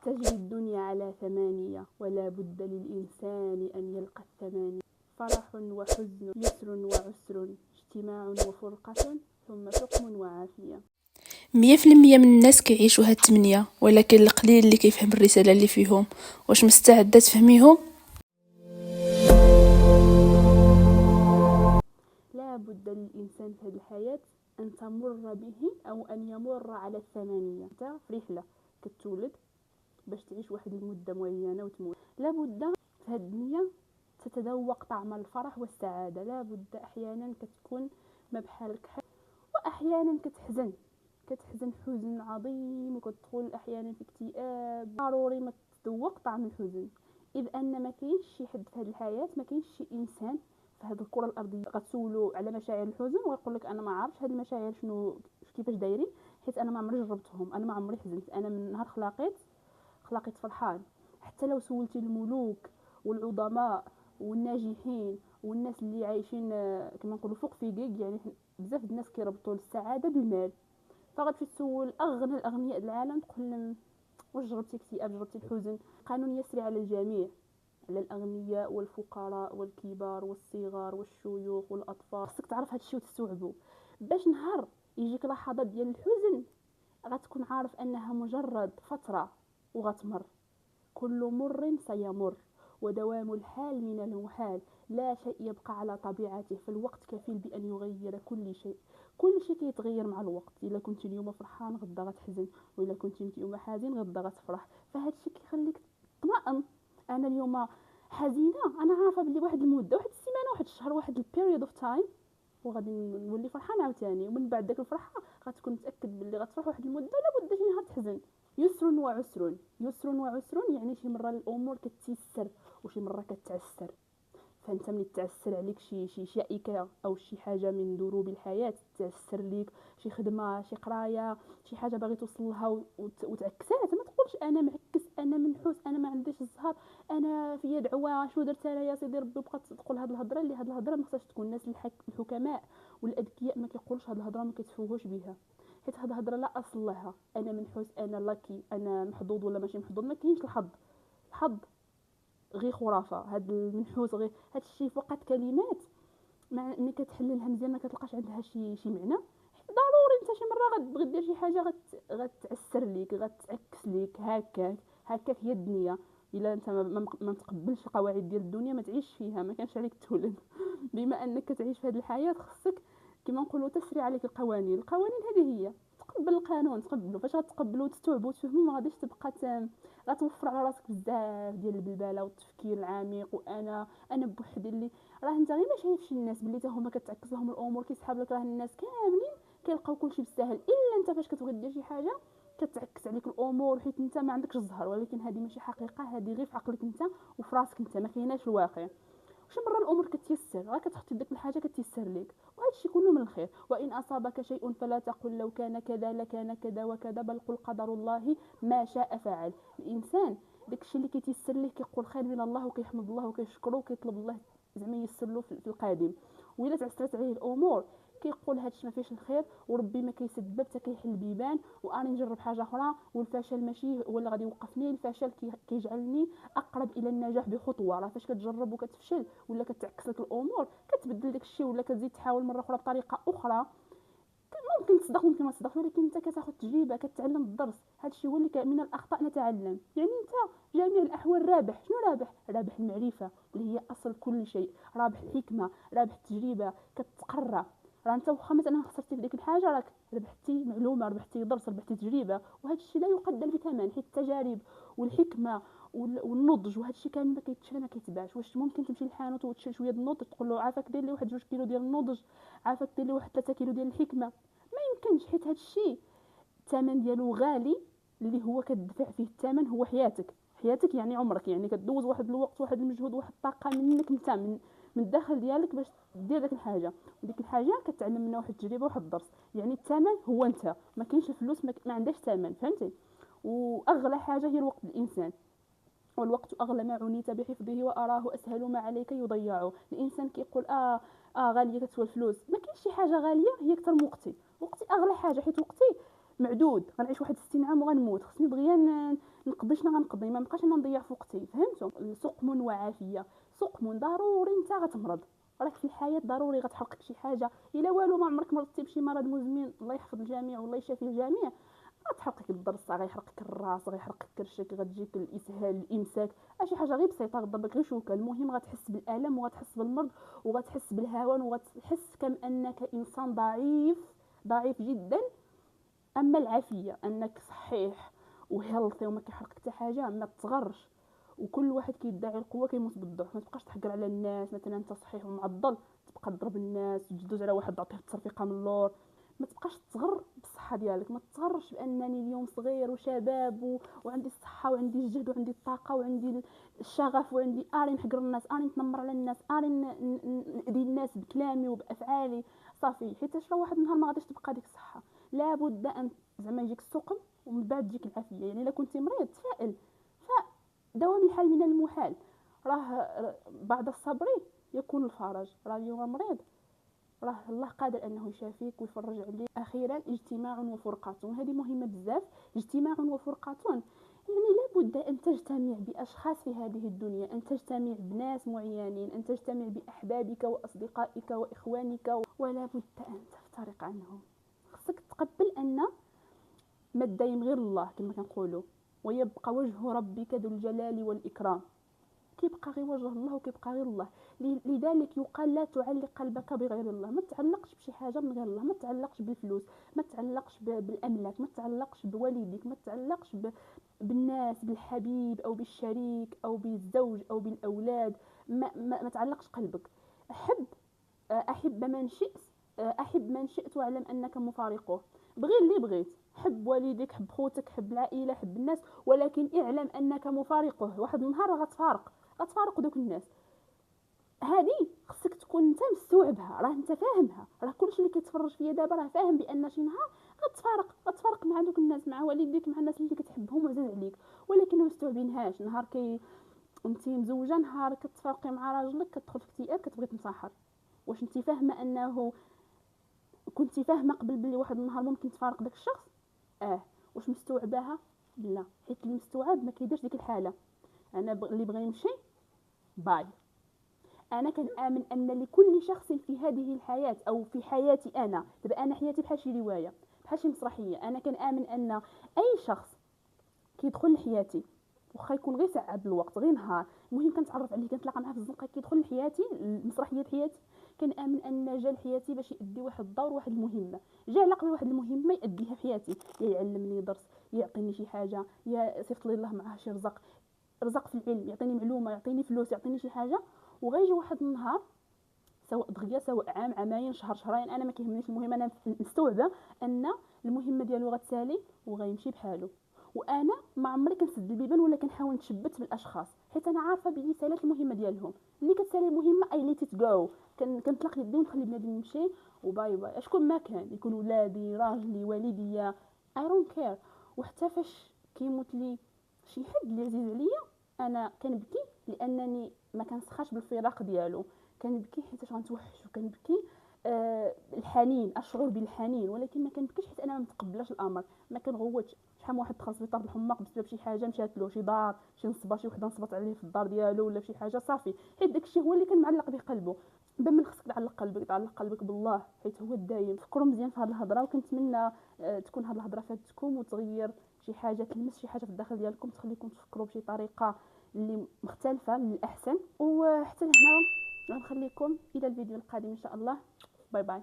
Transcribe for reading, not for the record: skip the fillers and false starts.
تجري الدنيا على ثمانية، ولا بد للإنسان أن يلقى الثمانية: فرح وحزن، يسر وعسر، اجتماع وفرقة، ثم سقم وعافية. 100% من الناس كيعيشوا هاد 8، ولكن القليل اللي كيفهم الرسالة اللي فيهم. واش مستعدة تفهميهم؟ لا بد للإنسان في هذه الحياة أن تمر به أو أن يمر على الثمانية. أنت في رحلة كتولد باش تعيش واحد المدة معينة وتموت. لا بد في هذه الدنيا تتذوق طعم الفرح والسعادة. لا بد أحيانا كتكون ما بحالك حال، وأحيانا كتحزن حزن عظيم، وكتدخل أحيانا في اكتئاب. ضروري ما تذوق طعم الحزن، إذ أن ما كاينش شي حد في هذه الحياة، ما كاينش شي إنسان في هذه الكرة الأرضية غتسولو على مشاعر الحزن ويقول لك أنا ما عارفش هذه المشاعر شنو كيفاش دايرين، حيت أنا ما عمري جربتهم، أنا ما عمري حزنت. أنا من نهار خلاقيت فرحان. حتى لو سولتي الملوك والعظماء والناجحين والناس اللي عايشين كما نقولوا فوق في كيك، يعني بزاف الناس كيربطوا السعاده بالمال. فغتمشي تسول اغنى الاغنياء العالم تقول لهم: واش جربتي اكتئاب؟ جربتي الحزن؟ قانون يسري على الجميع، على الاغنياء والفقراء والكبار والصغار والشيوخ والاطفال. خصك تعرف هادشي وتستوعبه، باش نهار يجيك لحظات ديال الحزن غتكون عارف انها مجرد فتره وغتمر. كل مر سيمر، ودوام الحال من المحال. لا شيء يبقى على طبيعته، فالوقت كفيل بأن يغير كل شيء. كل شيء كيتغير مع الوقت. الا كنت اليوم فرحان غدا غتحزن، والا كنت اليوم حزين غدا غتفرح. فهاد الشيء كيخليك تطمئن. انا اليوم حزينه، انا عارفه بلي واحد المده، واحد السيمانه، واحد الشهر، واحد البيريود اوف تايم، وغادي نولي فرحان عاوتاني. ومن بعد داك الفرحه غتكون متاكد بلي غتفرح واحد المده، ولا بد شي نهار تحزن. يسر وعسر، يسر وعسر يعني شي مره الامور كتيسر وشي مره كتعسر. فانت ملي تعسر عليك شي شائكه او شي حاجه من دروب الحياه، تعسر ليك شي خدمه، شي قرايه، شي حاجه باغي توصل لها وتعكسات، ما تقولش انا معكس، انا منحوس، انا ما عنديش الزهر، انا فيا دعوه، شنو درت انا يا سيدي ربي. بقات تقول هاد الهضره، اللي هاد الهضره ما خصهاش تكون. الناس الحكماء والاذكياء ما كيقولوش هاد الهضره، ما كيتفوهوش بها، حيت هاد الهضره لا اصل لها. انا منحوس، انا لاكي، انا محظوظ ولا ماشي محظوظ، ما كاينش الحظ غير خرافه. هاد المنحوس غير هاد الشيء فقط كلمات، مع انك كتحللها مزيان ما كتلقاش عندها شي معنى. ضروري انت شي مره غتبغي دير شي حاجه غتعسر ليك، غتعكس ليك. هكاك هي الدنيا. الا انت ما متقبلش القواعد ديال الدنيا ما تعيش فيها، ما كانش عليك تولد. بما انك كتعيش في هذه الحياه خصك كما نقولوا تسري عليك القوانين هذه هي. تقبل القانون، تقبلو. فاش غتقبلو وتستوعبو وتفهمو ما غاديش تبقى غتوفر على راسك بزاف ديال البلبله والتفكير العميق. انا بوحدي اللي راه انت غير ما شايفش الناس بلي حتى هما كتعكس لهم الامور، كيسحاب لك. راه الناس كاملين كيلقاو كلشي بالساهل، الا انت فاش كتبغي دير شي حاجه كتعكس عليك الامور حيت انت ما عندكش الزهر. ولكن هذه ماشي حقيقه، هذه غير في عقلك انت وفي راسك انت، ما كايناش الواقع. شي مره الامور كتيسر، راه كتحطي ديك الحاجه كتيسر ليك، وهذا الشيء كله من الخير. وان اصابك شيء فلا تقل لو كان كذا لكان كذا وكذا، بل قل قدر الله ما شاء فعل. الانسان داكشي اللي كيتيسر ليه كيقول خير من الله، وكيحمد الله وكيشكره وكيطلب الله زعما ييسر له في القادم. وإلا تعسرت عليه الامور كيقول هادشي ما فيش الخير، وربي ما كيسبب حتى كيحل بيبان، واني نجرب حاجه اخرى، والفشل ماشي هو اللي غادي يوقفني. الفشل كيجعلني اقرب الى النجاح بخطوه. راه فاش كتجرب وكتفشل ولا كتعكس لك الامور كتبدل داك الشيء، ولا كتزيد تحاول مره اخرى بطريقه اخرى. ممكن تصدق ممكن ما تصدقش، ولكن انت كتاخذ تجربه، كتعلم الدرس. هذا الشيء هو اللي من الاخطاء نتعلم. يعني انت جميع الاحوال رابح. شنو رابح؟ رابح المعرفه اللي هي اصل كل شيء، رابح الحكمه، رابح التجربه. كتقرى راه انت واخا مثلا خسرتي في ديك الحاجه راك ربحتي معلومه، ربحتي درس، ربحتي تجربه. وهذا الشيء لا يقدر بثمن، حيت التجارب والحكمه والنضج وهذا الشيء كامل ما كيتشرى ما كيتباعش. واش ممكن تمشي للحانوت وتشري شويه النضج تقول له عافاك دير لي 1 2 كيلو ديال النضج، عافاك دير لي 3 كيلو ديال الحكمه؟ ممكنش، حيت هذا الشيء الثمن ديالو غالي. اللي هو كتدفع فيه الثمن هو حياتك يعني عمرك، يعني كدوز واحد الوقت، واحد المجهود، واحد الطاقه منك انت، من الداخل ديالك باش دير داك الحاجه. وديك الحاجه كتعلم منها واحد التجربه واحد الدرس. يعني الثمن هو انت، ما كاينش الفلوس، ما عندهاش ثمن، فهمتي؟ واغلى حاجه هي الوقت الانسان، والوقت اغلى ما عنيت بحفظه، واراه اسهل ما عليك يضيعه. الانسان كيقول غاليه كتسوى الفلوس. ما كاينش شي حاجه غاليه هي اكثر من وقتي. وقتي اغلى حاجه، حيت وقتي معدود، غنعيش واحد 60 عام وغنموت، خصني دغيا نقضي شنو غنقضي، ما بقاش انا نضيع في وقتي. فهمتوا؟ سقم وعافيه. سقم ضروري انت غتمرض، راك في الحياه ضروري غتحرقك شي حاجه، الا والو ما عمرك مرضتي بشي مرض مزمن، الله يحفظ الجميع والله يشافي الجميع، غتحرقك الضرس، غيحرقك الراس، غيحرقك كرشك، غتجيك الاسهال، الامساك، شي حاجه غير بسيطه غضربك غير شوكه، المهم غتحس بالالم وغتحس بالمرض وغتحس بالهوان وغتحس كم انك انسان ضعيف، ضعيف جدا. اما العافيه انك صحيح وهيلثي وما كيحرقك حتى حاجه، ما تصغرش. وكل واحد كيدعي القوه كيموت بالضعف، ما تبقاش تحقر على الناس. مثلا انت صحيح ومعضل تبقى تضرب الناس، تجدوز على واحد تعطيه التصرفيقه من اللور. ما تبقاش تصغر بالصحه ديالك، ما تصغرش بانني اليوم صغير وشباب وعندي الصحه وعندي الجهد وعندي الطاقه وعندي الشغف وعندي اري نحقر الناس، اري نتنمر على الناس، اري نأذي الناس بكلامي وبافعالي. صافي، حيت راه واحد النهار ما غاديش تبقى ديك الصحه. لابد ان زعما يجيك السقم ومن بعد تجيك العافيه. يعني الا كنتي مريض تفائل، فدوام الحال من المحال، راه بعد الصبر يكون الفرج. راه اليوم مريض، راه الله قادر انه يشافيك ويفرج عليك. اخيرا اجتماع وفرقه، وهذه مهمه بزاف. اجتماع وفرقه، يعني لابد ان تجتمع باشخاص في هذه الدنيا، ان تجتمع بناس معينين، ان تجتمع باحبابك واصدقائك واخوانك، ولا بد ان تفترق عنهم. خصك تقبل ان ما الدايم غير الله كما كنقولوا، ويبقى وجه ربك ذو الجلال والاكرام. كيبقى غير وجه الله وكيبقى غير الله. لذلك يقال لا تعلق قلبك بغير الله. ما تعلقش بشي حاجه من غير الله، ما تعلقش بالفلوس، ما تعلقش بالاملاك، ما تعلقش بوالديك، ما تعلقش بالناس، بالحبيب او بالشريك او بالزوج او بالاولاد. ما تعلقش قلبك. احب من شئت، احب من شئت واعلم انك مفارقه. بغي اللي بغيت، حب والديك، حب خوتك، حب العائله، حب الناس، ولكن اعلم انك مفارقه. واحد النهار غتفارق دوك الناس. هذه خصك تكون انت مستوعبها، راه انت فاهمها، راه كلشي اللي كيتفرج فيا دابا راه فاهم بان شي نهار غتفارق مع دوك الناس، مع والديك، مع الناس اللي كتحبهم وعزاز عليك، ولكن ما مستوعبينهاش. نهار انت مزوجه، نهار كتفارقي مع راجلك كتدخل في اكتئاب، كتبغي تنتحر. واش انت فاهمه انه كنتي فاهمه قبل بلي واحد النهار ممكن تفارق داك الشخص؟ واش مستوعباها؟ لا، حيت اللي مستوعب ما كيديرش ديك الحاله. انا اللي بغى يمشي باي. انا كنآمن ان لكل شخص في هذه الحياه او في حياتي انا، دابا انا حياتي بحال شي روايه، بحال شي مسرحيه. انا كنآمن ان اي شخص كيدخل لحياتي، واخا يكون غير ساعه الوقت، غير نهار، المهم كنتعرف عليه، كنتلاقى معاه في الزنقه، كيدخل لحياتي المسرحيه حياتي، كنآمن ان جا لحياتي باش يؤدي واحد الدور، واحد المهمه. جا على قبل واحد المهمه يؤديها في حياتي، يا يعلمني درس، يعطيني شي حاجه، يا صيفط لي الله معاه شي رزق في العلم، يعطيني معلومه، يعطيني فلوس، يعطيني شي حاجه. وغيجي واحد النهار، سواء دغيا سواء عام، عامين، شهر، شهرين، انا ما كيهمنيش. المهم انا مستوعبه ان المهمه ديالو غتسالي وغيمشي بحاله. وانا ما عمري كنسد البيبان ولا كنحاول نتشبت بالاشخاص، حيت انا عارفه بلي سالات المهمه ديالهم. ملي كتسالي المهمه اي ليت ات جو، كنطلق يدي ونخلي بنادم يمشي وباي باي. شكون ما كان يكون، ولادي، راجلي، والديا، اي دونت كير. وحتى فاش كيموت لي شي حد اللي عزيز عليا، انا كنبكي لانني ما كنسخاش بالفراق ديالو. كنبكي حيت غنتوحش، وكنبكي الحنين، الشعور بالحنين، ولكن ما كنبكيش حيت انا ما متقبلاش الامر، ما كنغوتش. شحال من واحد دخل سبيطار بالحماق بسبب شي حاجه مشات له، شي دار، شي نصبه، شي وحده نصبت عليه في الدار ديالو ولا شي حاجه، صافي، حيت داكشي هو اللي كان معلق بقلبه. من خصك تعلق قلبك بالله، حيت هو الدايم. فكروا مزيان في هذه الهضره، وكنتمنى تكون هذه الهضره فاتتكم وتغير شي حاجه، تلمس شي حاجه في الداخل ديالكم، تخليكم تفكروا بشي طريقه اللي مختلفه للاحسن. وحتى هنا غنخليكم الى الفيديو القادم ان شاء الله. باي باي.